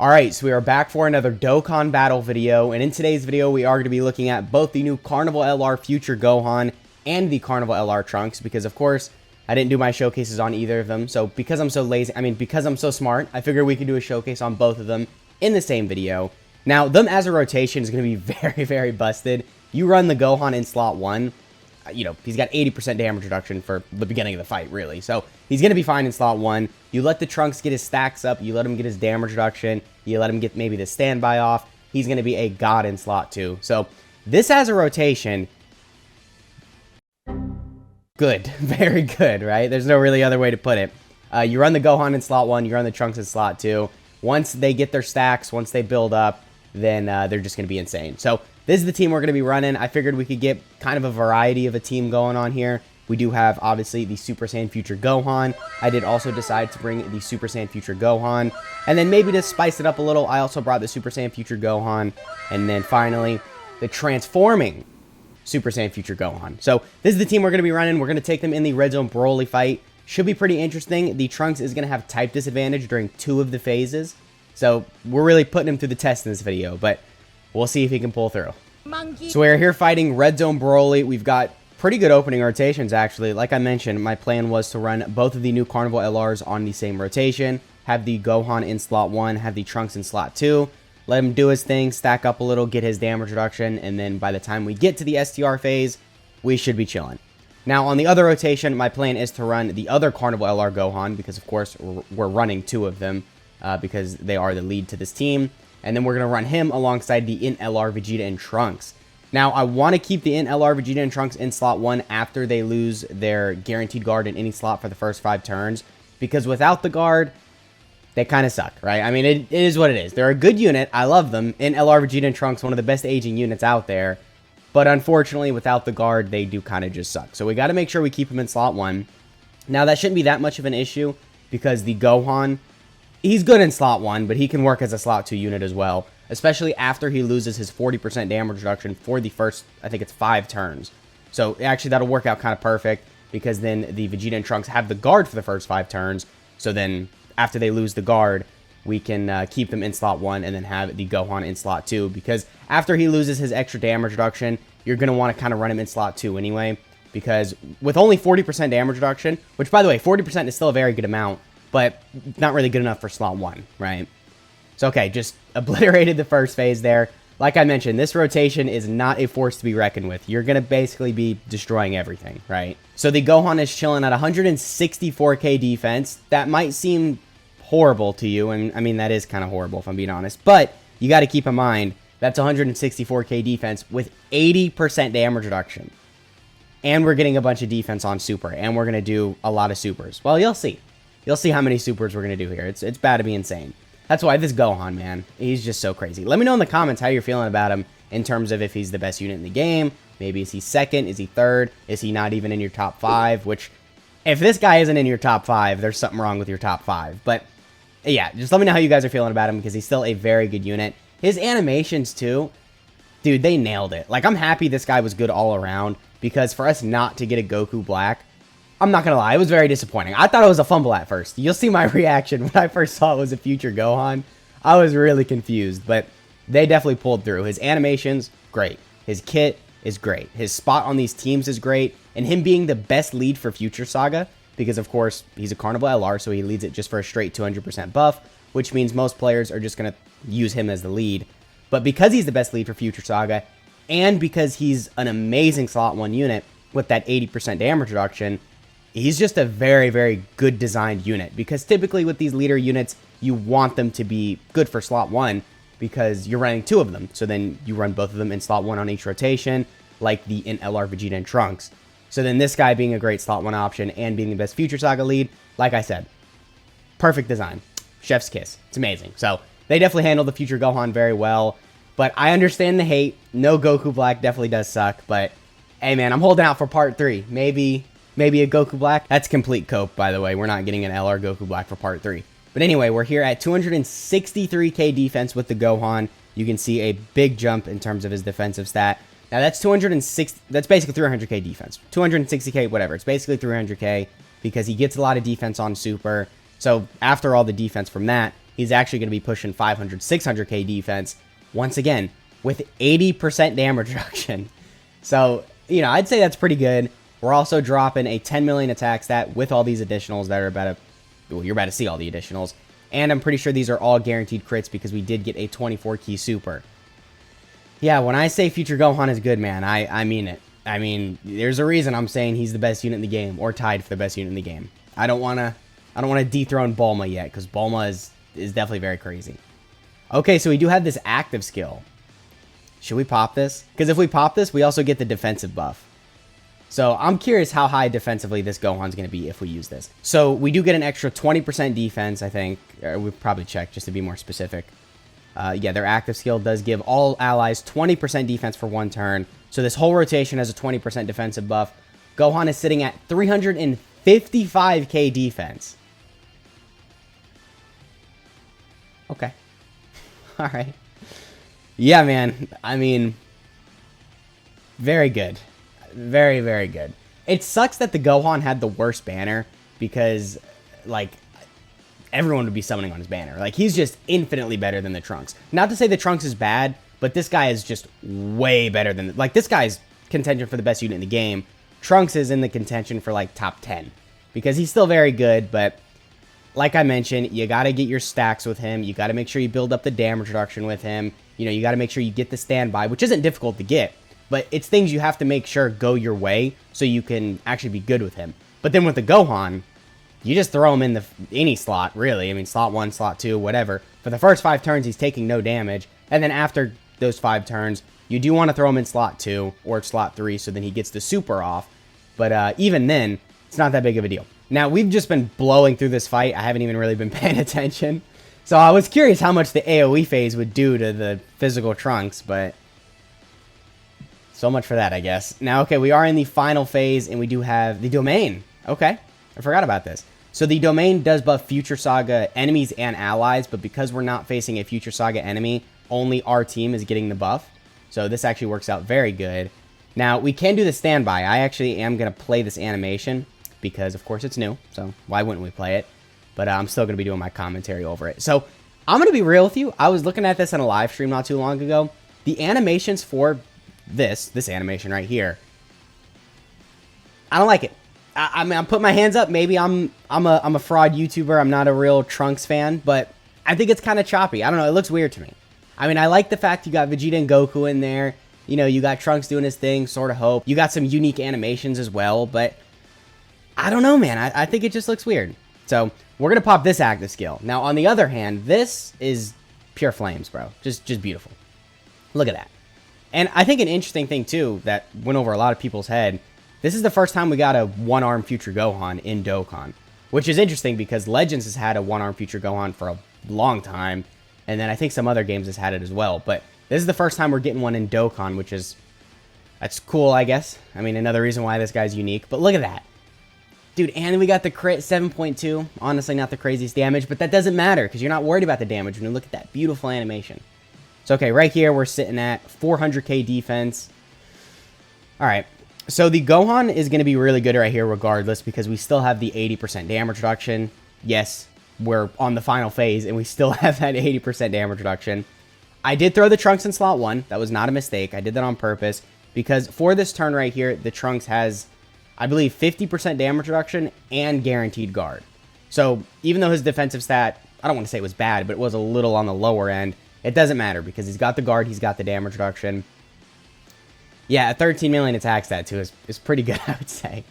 Alright, so we are back for another Dokkan battle video, and in today's video we are going to be looking at both the new Carnival LR Future Gohan and the Carnival LR Trunks, because of course, I didn't do my showcases on either of them, so because I'm so lazy, because I'm so smart, I figured we could do a showcase on both of them in the same video. Now, them as a rotation is going to be very, very busted. You run the Gohan in slot 1, you know, he's got 80% damage reduction for the beginning of the fight, really. So, he's going to be fine in slot 1. You let the Trunks get his stacks up. You let him get his damage reduction. You let him get maybe the standby off. He's going to be a god in slot 2. So, this as a rotation, good. Very good, right? There's no really other way to put it. You run the Gohan in slot 1. You run the Trunks in slot 2. Once they get their stacks, once they build up, then they're just going to be insane. So, this is the team we're going to be running. I figured we could get kind of a variety of a team going on here. We do have, obviously, the Super Saiyan Future Gohan. I did also decide to bring the Super Saiyan Future Gohan. And then maybe to spice it up a little, I also brought the Super Saiyan Future Gohan. And then finally, the Transforming Super Saiyan Future Gohan. So, this is the team we're going to be running. We're going to take them in the Red Zone Broly fight. Should be pretty interesting. The Trunks is going to have type disadvantage during 2 of the phases. So, we're really putting him through the test in this video. But we'll see if he can pull through. Monkey. So we're here fighting Red Zone Broly. We've got pretty good opening rotations, actually. Like I mentioned, my plan was to run both of the new Carnival LRs on the same rotation. Have the Gohan in slot 1, have the Trunks in slot 2. Let him do his thing, stack up a little, get his damage reduction, and then by the time we get to the STR phase, we should be chilling. Now, on the other rotation, my plan is to run the other Carnival LR Gohan, because of course, we're running 2 of them, because they are the lead to this team. And then we're going to run him alongside the INT LR Vegeta and Trunks. Now, I want to keep the INT LR Vegeta and Trunks in slot 1 after they lose their guaranteed guard in any slot for the first 5 turns. Because without the guard, they kind of suck, right? I mean, it is what it is. They're a good unit. I love them. INT LR Vegeta and Trunks, one of the best aging units out there. But unfortunately, without the guard, they do kind of just suck. So we got to make sure we keep them in slot 1. Now, that shouldn't be that much of an issue because the Gohan, he's good in slot 1, but he can work as a slot 2 unit as well, especially after he loses his 40% damage reduction for the first, I think it's 5 turns. So actually that'll work out kind of perfect because then the Vegeta and Trunks have the guard for the first 5 turns. So then after they lose the guard, we can keep them in slot 1 and then have the Gohan in slot 2 because after he loses his extra damage reduction, you're going to want to kind of run him in slot 2 anyway because with only 40% damage reduction, which by the way, 40% is still a very good amount, but not really good enough for slot 1, right? So, okay, just obliterated the first phase there. Like I mentioned, this rotation is not a force to be reckoned with. You're going to basically be destroying everything, right? So, the Gohan is chilling at 164k defense. That might seem horrible to you, and I mean, that is kind of horrible if I'm being honest. But you got to keep in mind, that's 164k defense with 80% damage reduction. And we're getting a bunch of defense on Super, and we're going to do a lot of Supers. Well, you'll see. You'll see how many Supers we're going to do here. It's bad to be insane. That's why this Gohan, man, he's just so crazy. Let me know in the comments how you're feeling about him in terms of if he's the best unit in the game. Maybe is he second? Is he third? Is he not even in your top 5? Which, if this guy isn't in your top 5, there's something wrong with your top 5. But, yeah, just let me know how you guys are feeling about him because he's still a very good unit. His animations, too, dude, they nailed it. Like, I'm happy this guy was good all around because for us not to get a Goku Black, I'm not going to lie, it was very disappointing. I thought it was a fumble at first. You'll see my reaction when I first saw it was a future Gohan. I was really confused, but they definitely pulled through. His animations, great. His kit is great. His spot on these teams is great. And him being the best lead for Future Saga, because of course, he's a Carnival LR, so he leads it just for a straight 200% buff, which means most players are just going to use him as the lead. But because he's the best lead for Future Saga, and because he's an amazing slot 1 unit with that 80% damage reduction, he's just a very, very good designed unit because typically with these leader units, you want them to be good for slot 1 because you're running 2 of them. So then you run both of them in slot 1 on each rotation, like the INT LR Vegeta and Trunks. So then this guy being a great slot 1 option and being the best Future Saga lead, like I said, perfect design. Chef's kiss. It's amazing. So they definitely handled the Future Gohan very well. But I understand the hate. No Goku Black definitely does suck. But hey man, I'm holding out for part 3. Maybe a Goku Black. That's complete cope, by the way. We're not getting an LR Goku Black for part 3. But anyway, we're here at 263k defense with the Gohan. You can see a big jump in terms of his defensive stat. Now that's 260. That's basically 300k defense. 260k, whatever. It's basically 300k because he gets a lot of defense on Super. So after all the defense from that, he's actually going to be pushing 500, 600k defense, once again, with 80% damage reduction. So, you know, I'd say that's pretty good. We're also dropping a 10 million attack stat with all these additionals that are about to, well, you're about to see all the additionals. And I'm pretty sure these are all guaranteed crits because we did get a 24 key super. Yeah, when I say Future Gohan is good, man, I mean it. I mean, there's a reason I'm saying he's the best unit in the game, or tied for the best unit in the game. I don't want to dethrone Bulma yet, because Bulma is definitely very crazy. Okay, so we do have this active skill. Should we pop this? Because if we pop this, we also get the defensive buff. So I'm curious how high defensively this Gohan's going to be if we use this. So we do get an extra 20% defense, I think. We'll probably check just to be more specific. Yeah, their active skill does give all allies 20% defense for 1 turn. So this whole rotation has a 20% defensive buff. Gohan is sitting at 355k defense. Okay. All right. Yeah, man. I mean, very good. Very, very good. It sucks that the Gohan had the worst banner because, like, everyone would be summoning on his banner. Like, he's just infinitely better than the Trunks. Not to say the Trunks is bad, but this guy is just way better than... Like, this guy's contention for the best unit in the game. Trunks is in the contention for, like, top 10. Because he's still very good, but... Like I mentioned, you got to get your stacks with him. You got to make sure you build up the damage reduction with him. You know, you got to make sure you get the standby, which isn't difficult to get. But it's things you have to make sure go your way so you can actually be good with him. But then with the Gohan, you just throw him in any slot, really. I mean, slot 1, slot 2, whatever. For the first 5 turns, he's taking no damage. And then after those 5 turns, you do want to throw him in slot 2 or slot 3 so then he gets the super off. But even then, it's not that big of a deal. Now, we've just been blowing through this fight. I haven't even really been paying attention. So I was curious how much the AoE phase would do to the physical Trunks, but so much for that, I guess. Now, okay, we are in the final phase, and we do have the domain. Okay, I forgot about this. So the domain does buff Future Saga enemies and allies, but because we're not facing a Future Saga enemy, only our team is getting the buff. So this actually works out very good. Now, we can do the standby. I actually am going to play this animation because, of course, it's new, so why wouldn't we play it? But I'm still going to be doing my commentary over it. So I'm going to be real with you. I was looking at this on a live stream not too long ago. The animations for this animation right here, I don't like it. I mean, I'm putting my hands up. Maybe I'm a fraud YouTuber. I'm not a real Trunks fan, but I think it's kind of choppy. I don't know. It looks weird to me. I mean, I like the fact you got Vegeta and Goku in there. You know, you got Trunks doing his thing, sort of hope. You got some unique animations as well, but I don't know, man. I think it just looks weird. So we're going to pop this active skill. Now, on the other hand, this is pure flames, bro. Just beautiful. Look at that. And I think an interesting thing, too, that went over a lot of people's head, this is the first time we got a one-arm Future Gohan in Dokkan, which is interesting because Legends has had a one-arm Future Gohan for a long time, and then I think some other games has had it as well, but this is the first time we're getting one in Dokkan, which is, that's cool, I guess. I mean, another reason why this guy's unique, but look at that. Dude, and we got the crit 7.2. Honestly, not the craziest damage, but that doesn't matter because you're not worried about the damage when you look at that beautiful animation. So, okay, right here, we're sitting at 400k defense. All right, so the Gohan is going to be really good right here regardless because we still have the 80% damage reduction. Yes, we're on the final phase, and we still have that 80% damage reduction. I did throw the Trunks in slot 1. That was not a mistake. I did that on purpose because for this turn right here, the Trunks has, I believe, 50% damage reduction and guaranteed guard. So even though his defensive stat, I don't want to say it was bad, but it was a little on the lower end, it doesn't matter because he's got the guard, he's got the damage reduction. Yeah, a 13 million attack stat too is pretty good, I would say.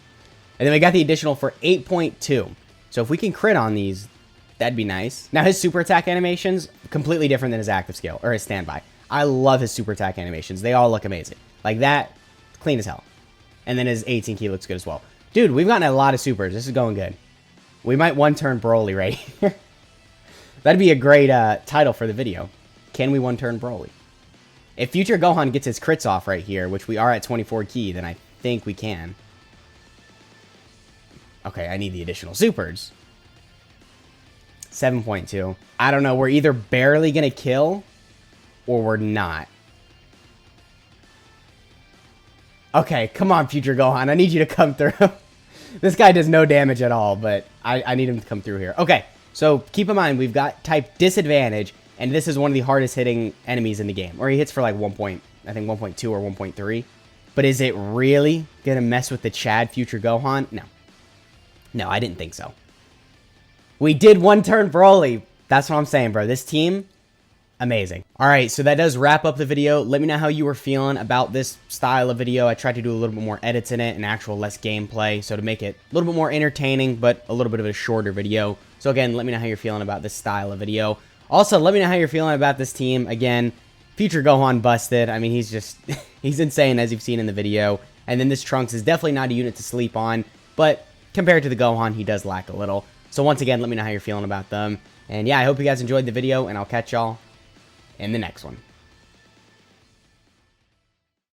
And then we got the additional for 8.2. So if we can crit on these, that'd be nice. Now his super attack animations, completely different than his active skill, or his standby. I love his super attack animations. They all look amazing. Like that, clean as hell. And then his 18 key looks good as well. Dude, we've gotten a lot of supers. This is going good. We might one-turn Broly right here. That'd be a great title for the video. Can we one-turn Broly? If Future Gohan gets his crits off right here, which we are at 24 key, then I think we can. Okay, I need the additional supers. 7.2. I don't know. We're either barely going to kill or we're not. Okay, come on, Future Gohan. I need you to come through. This guy does no damage at all, but I need him to come through here. Okay, So keep in mind, we've got type disadvantage, and this is one of the hardest hitting enemies in the game. Or he hits for like 1.2 or 1.3. But is it really going to mess with the Chad future Gohan? No. No, I didn't think so. We did one turn Broly. That's what I'm saying, bro. This team, amazing. All right, so that does wrap up the video. Let me know how you were feeling about this style of video. I tried to do a little bit more edits in it and actual less gameplay, so to make it a little bit more entertaining, but a little bit of a shorter video. So again, let me know how you're feeling about this style of video. Also, let me know how you're feeling about this team. Again, future Gohan busted. I mean, he's just, he's insane, as you've seen in the video. And then this Trunks is definitely not a unit to sleep on, but compared to the Gohan, he does lack a little. So once again, let me know how you're feeling about them. And yeah, I hope you guys enjoyed the video, and I'll catch y'all in the next one.